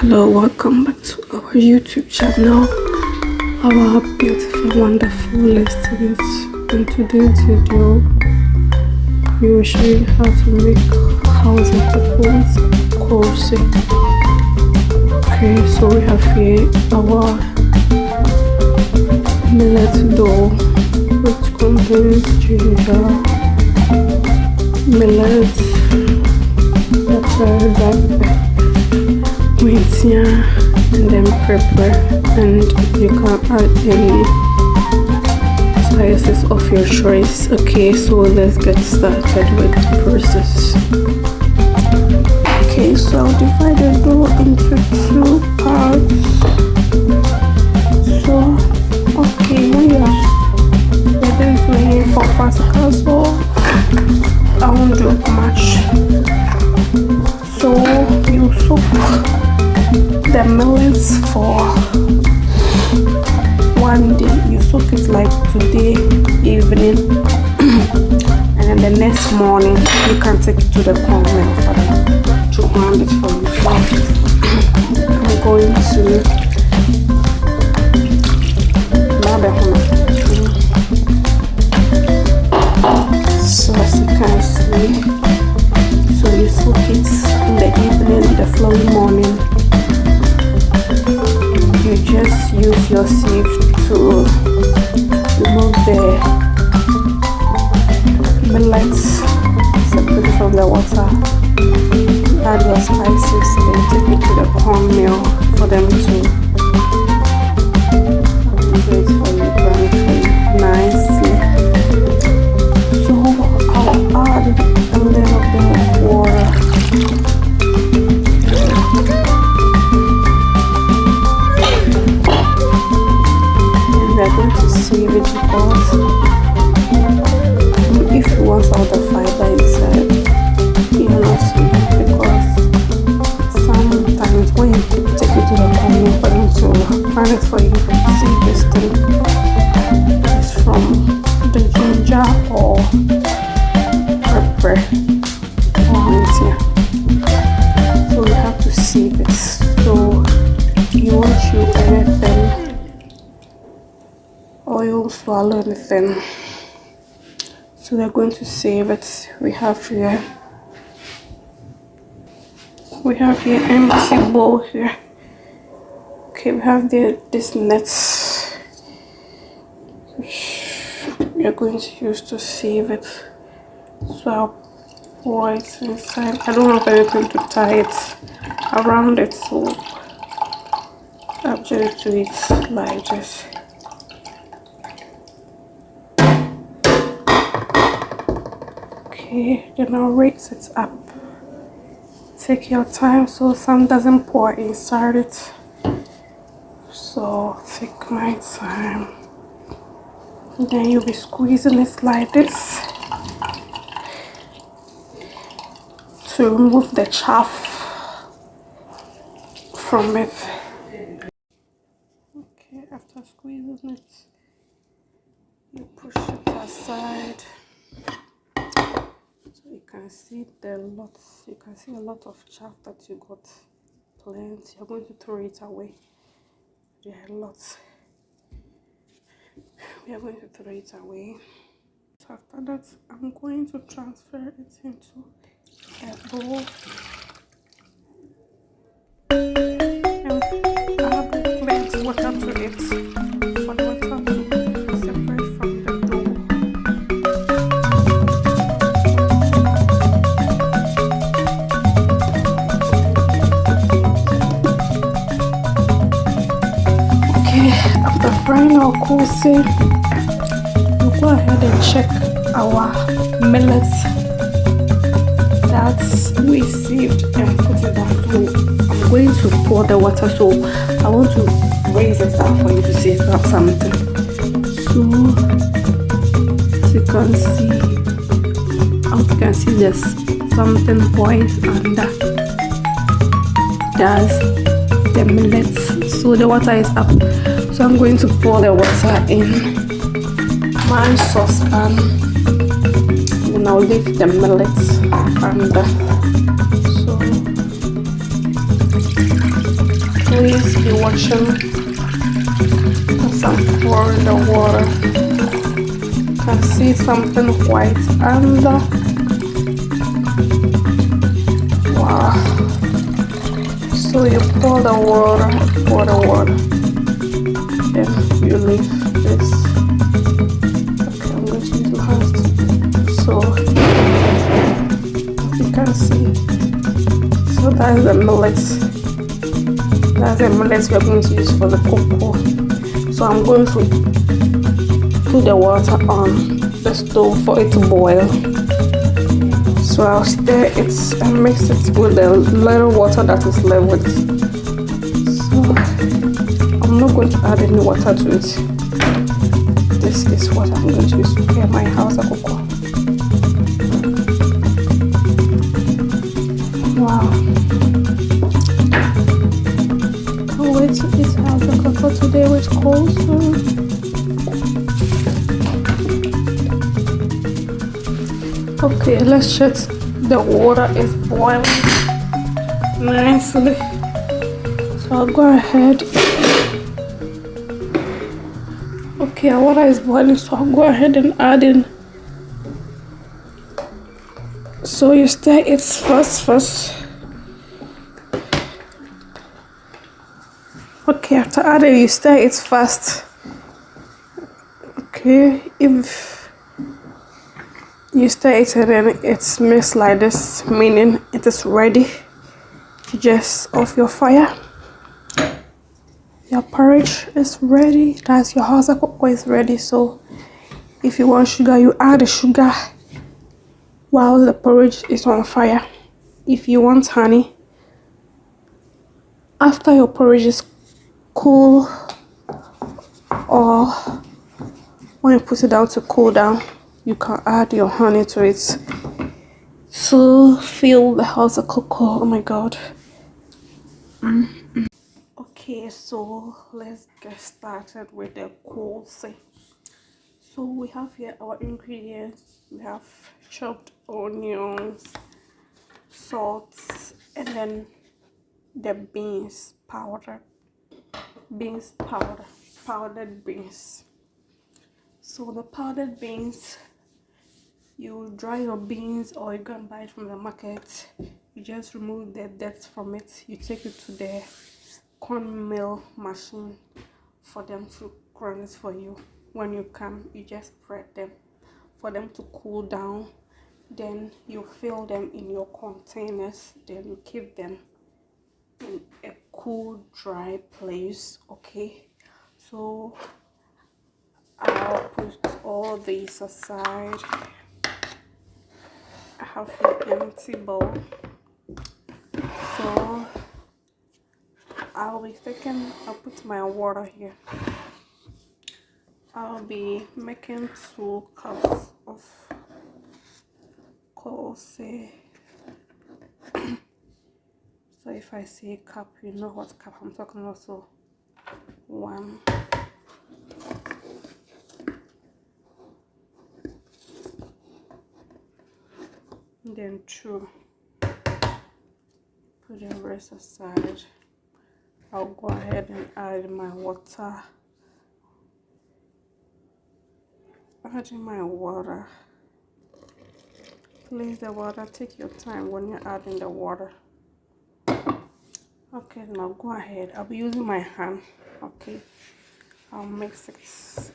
Hello, welcome back to our YouTube channel, our beautiful, wonderful listeners. In today's video, we will show you how to make Hausa-speaking Cloves. Okay, so we have here our millet dough, which contains ginger, millet, pepper, and then pepper, and you can add any spices of your choice. Okay, so let's get started with the process. Okay, so I'll divide the dough into two parts. So okay, we are doing 4 particles, so I won't do much. So you soak the millets for 1 day. You soak it like today evening, and then the next morning you can take it to the corn mill for them to grind it for you. I'm going to so as you can see, so you soak it in the evening, the following morning you just use your sieve to remove the millets, separate from the water, add your spices, then take it to the corn mill for them to wait for you, grind for you nicely. So I'll add a little bit of water. We are going to save it because if you want all the fiber inside, you will save it, because sometimes when you take it to the corn for them to grind it for you, see this thing is from the ginger or pepper or anything. So you have to save it. So you won't chew anything or you'll swallow anything. So we're going to save it. We have here empty bowl here. Okay, we have this net we are going to use to save it. So I'll pour it inside. I don't have anything to tie it around it, so I'll just do it like this. Okay, then I'll raise it up. Take your time so some doesn't pour inside it. So take my time. And then you'll be squeezing it like this to remove the chaff from it. Okay, after squeezing it, you push it aside. You can see a lot of chaff that you got plenty. You're going to throw it away. There are lots. We are going to throw it away. So after that, I'm going to transfer it into a bowl. And I have plenty water to it for the water to separate from the dough. After frying our Cloves, we'll go ahead and check our millets that we saved and put it down. So I'm going to pour the water, so I want to raise it down for you to see something. So as you can see, there's something white under. That's the millets. So the water is up. So I'm going to pour the water in my saucepan, and I'll leave the millets under. So please be watching as I'm pouring the water. You can see something white under. Wow. So you pour the water, then you leave this. Okay, I'm going to use my hands. So you can see. So that's the millet. That's the millet we are going to use for the cocoa. So I'm going to put the water on the stove for it to boil. So I'll stir it and mix it with the little water that is left with it. So I'm not going to add any water to it. This is what I'm going to use to prepare my Hausa cocoa. Wow. Can't wait to eat Hausa cocoa today with coleslaw. Okay, let's check. The water is boiling nicely. So I'll go ahead. Okay, our water is boiling, so I'll go ahead and add in. So you stir it first. Okay, after adding, you stir it fast. Okay, if you stir it and then it's mixed like this, meaning it is ready. You just off your fire. Your porridge is ready. That's your Hausa cocoa is ready. So if you want sugar, you add the sugar while the porridge is on fire. If you want honey, after your porridge is cool, or when you put it down to cool down, you can add your honey to it to fill the Hausa cocoa. Oh my god. Okay, so let's get started with the coleslaw. So we have here our ingredients. We have chopped onions, salt, and then the powdered beans. So the powdered beans, you dry your beans or you go and buy it from the market. You just remove the dirt from it. You take it to the corn mill machine for them to grind it for you. When you come, you just spread them for them to cool down. Then you fill them in your containers. Then you keep them in a cool, dry place. Okay, so I'll put all these aside. I have an empty bowl, so I'll put my water here. I'll be making 2 cups of coleslaw. So if I say cup, you know what cup I'm talking about. So 1, then 2. Put the rest aside. I'll go ahead and add my water. Adding my water. Please, the water, take your time when you're adding the water. Okay, now go ahead. I'll be using my hand. Okay, I'll mix it.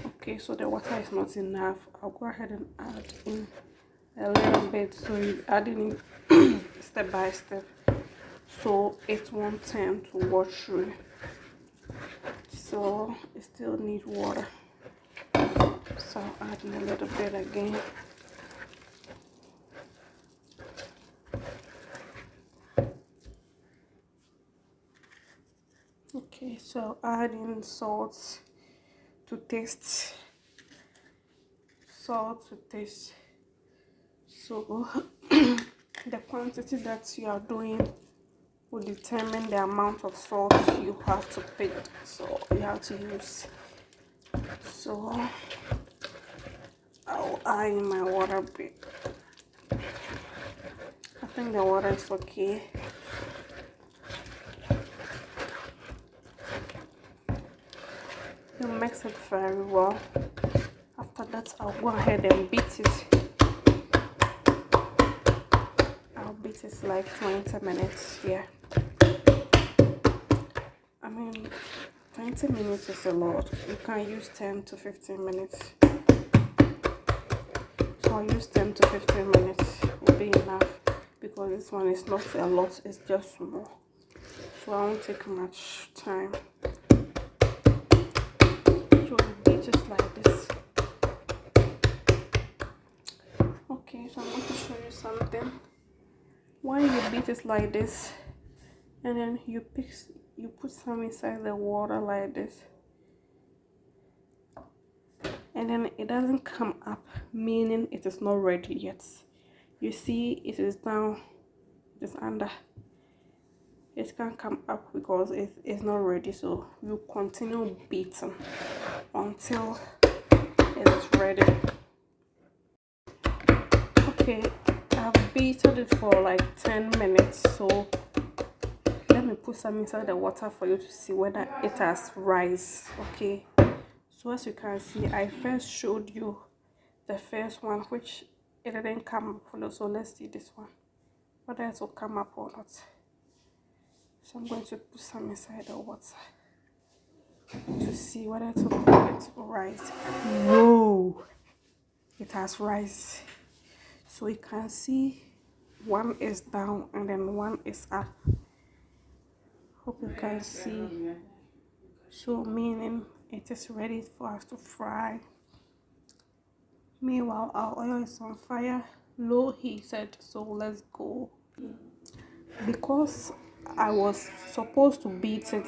Okay, so the water is not enough. I'll go ahead and add in a little bit. So you adding in step by step, so it won't turn to watery. So it still needs water. So I'll add in a little bit again. Okay, so add in salt to taste. So the quantity that you are doing will determine the amount of salt you have to pick. So you have to use. So I'll add in my water bit. I think the water is okay. you mix it very well. After that, I'll go ahead and beat it. I'll beat it like 20 minutes. Yeah, I mean 20 minutes is a lot. You can use 10 to 15 minutes. So I'll use 10 to 15 minutes will be enough, because this one is not a lot, it's just small. So I won't take much time. So you beat it like this. Okay, so I'm going to show you something. When you beat it like this, and then you put some inside the water like this, and then it doesn't come up, meaning it is not ready yet. You see, it is down, it is under. It can't come up because it is not ready. So you continue beating until it is ready. Okay, I've beaten it for like 10 minutes. So let me put some inside the water for you to see whether it has rise. Okay, so as you can see, I first showed you the first one, which it didn't come up. So let's see this one, whether it will come up or not. So I'm going to put some inside the water to see whether it will rise. Whoa, it has rise. So you can see one is down and then one is up. Hope you can see. So meaning it is ready for us to fry. Meanwhile, our oil is on fire, low heated. So let's go. Because I was supposed to beat it,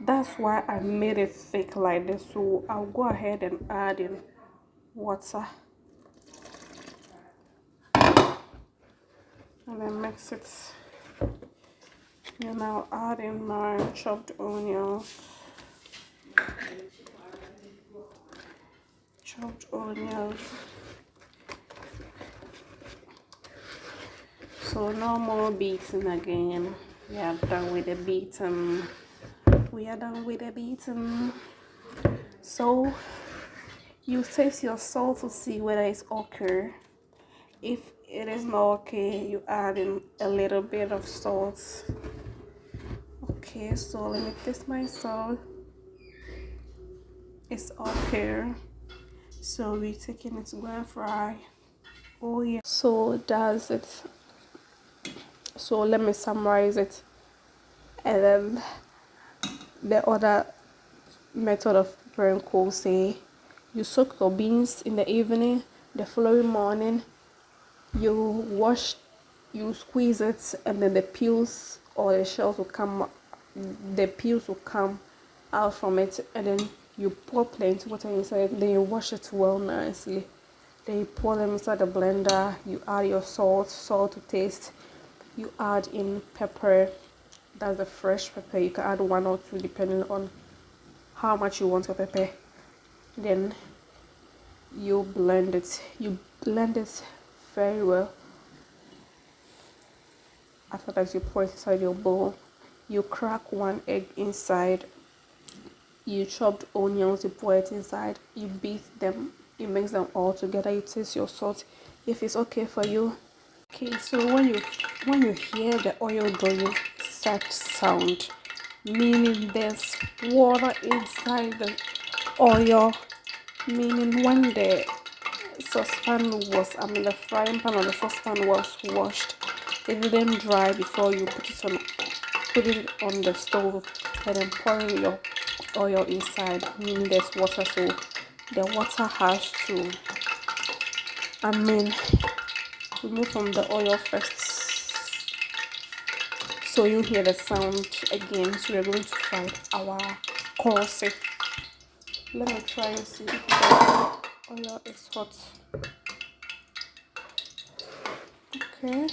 that's why I made it thick like this. So I'll go ahead and add in water and then mix it. And I'll add in my chopped onions. So no more beating again. We are done with the beating. So you taste your salt to see whether it's okay. If it is not okay, you add in a little bit of salt. Okay, so let me taste my salt. It's okay. So we're taking it to go and fry. Oh yeah. So that's it. So let me summarize it. And then the other method of preparing kose, you soak your beans in the evening. The following morning, you squeeze it, and then the peels or the shells will come. The peels will come out from it, and then you pour plenty water inside. Then you wash it well nicely. Then you pour them inside the blender. You add your salt to taste. You add in pepper. That's the fresh pepper. You can add 1 or 2 depending on how much you want your pepper. Then you blend it. You blend it very well. After that, you pour it inside your bowl. You crack 1 egg inside. You chopped onions, you pour it inside. You beat them. You mix them all together. You taste your salt if it's okay for you. Okay, so when you hear the oil going such sound, meaning there's water inside the oil, meaning when the saucepan was, the frying pan or the saucepan was washed, it didn't dry before you put it on the stove, and then pouring your oil inside, meaning there's water. So the water has to remove from the oil first, so you hear the sound again. So we're going to fry our kose. Let me try and see if the oil is hot. Okay,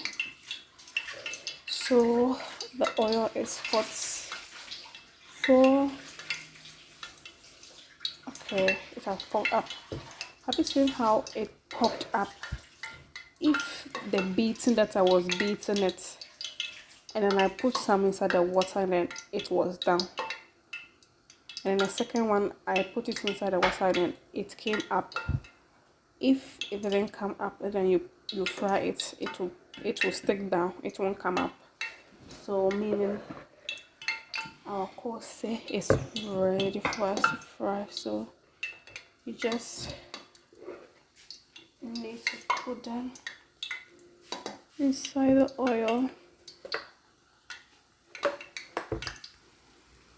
so the oil is hot. So okay, it has popped up. Have you seen how it popped up? If the beating that I was beating it, and then I put some inside the water, and then it was down. and the second one I put it inside the water and it came up. If it didn't come up, then you fry it, it will stick down, it won't come up. So meaning our kose is ready for us to fry. So you just need to put them inside the oil.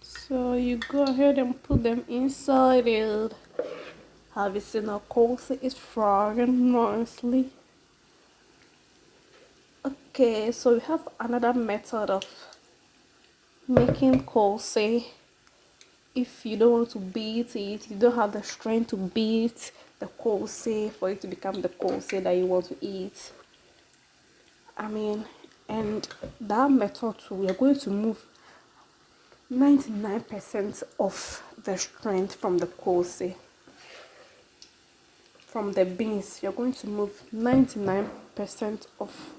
So you go ahead and put them inside it. Have you seen our kose is frying nicely? Okay, so we have another method of making kose. If you don't want to beat it, you don't have the strength to beat the kose for it to become the kose that you want to eat. I mean, and that method too, we are going to move 99% of the strength from the kose. From the beans, you're going to move 99% of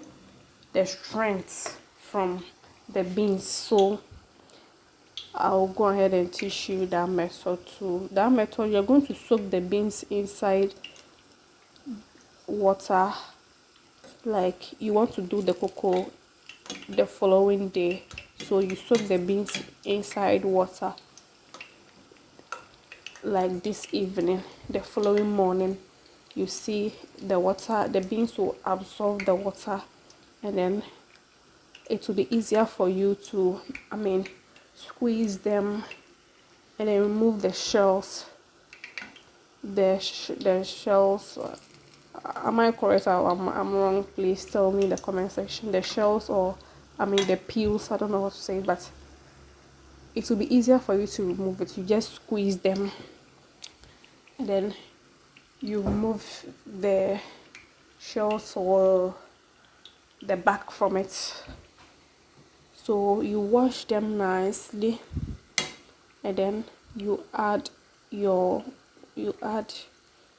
the strength from the beans. So I'll go ahead and teach you that method too. That method, you're going to soak the beans inside water. Like you want to do the cocoa the following day, so you soak the beans inside water like this evening. The following morning, you see the water, the beans will absorb the water, and then it will be easier for you to, I mean, squeeze them and then remove the shells. The shells. Am I correct or I'm wrong? Please tell me in the comment section. The shells, or I mean the peels. I don't know what to say, but it will be easier for you to remove it. You just squeeze them, and then you remove the shells or the back from it. So you wash them nicely, and then you add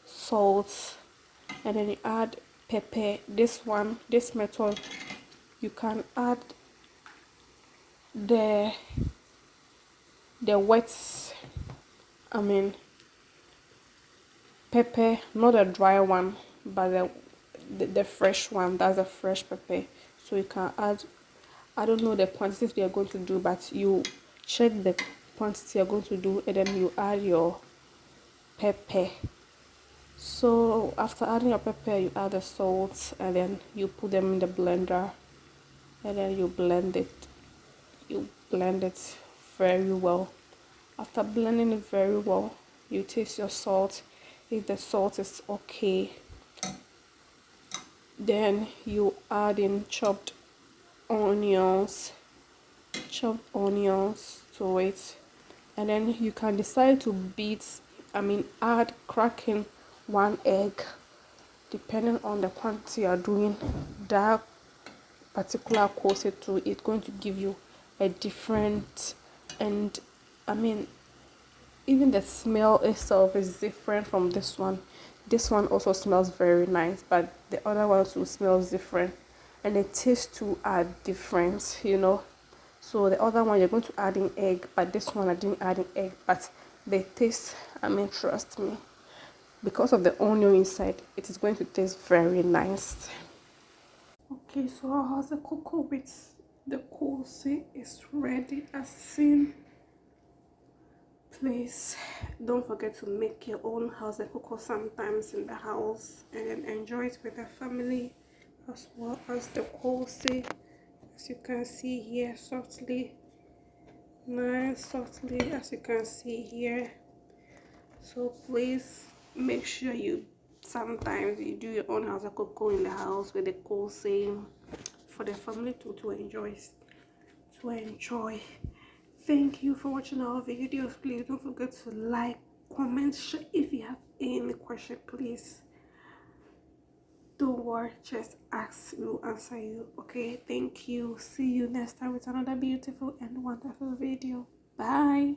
salt, and then you add pepper. This method, you can add the wet, I mean pepper, not a dry one, but the fresh one. That's a fresh pepper. So you can add, I don't know the quantities we are going to do, but you check the quantity you're going to do, and then you add your pepper. So after adding your pepper, you add the salt, and then you put them in the blender, and then you blend it very well. After blending it very well, you taste your salt. If the salt is okay, then you add in chopped onions to it, and then you can decide to add cracking 1 egg, depending on the quantity you are doing that particular course to. It's going to give you a different, and I mean even the smell itself is different from this one. This one also smells very nice, but the other one too smells different, and the taste too are different, you know. So the other one you're going to add in egg, but this one I didn't add in egg, but the taste, I mean, trust me, because of the onion inside, it is going to taste very nice. Okay, so our Hausa cocoa with the kose is ready as seen. Please don't forget to make your own Hausa cocoa sometimes in the house and enjoy it with the family, as well as the kose, as you can see here, softly, nice softly, as you can see here. So please make sure sometimes you do your own Hausa cocoa in the house with the kose for the family to enjoy. Thank you for watching our videos. Please don't forget to like, comment, share. If you have any question, please don't worry, just ask, we'll answer you. Okay, thank you. See you next time with another beautiful and wonderful video. Bye.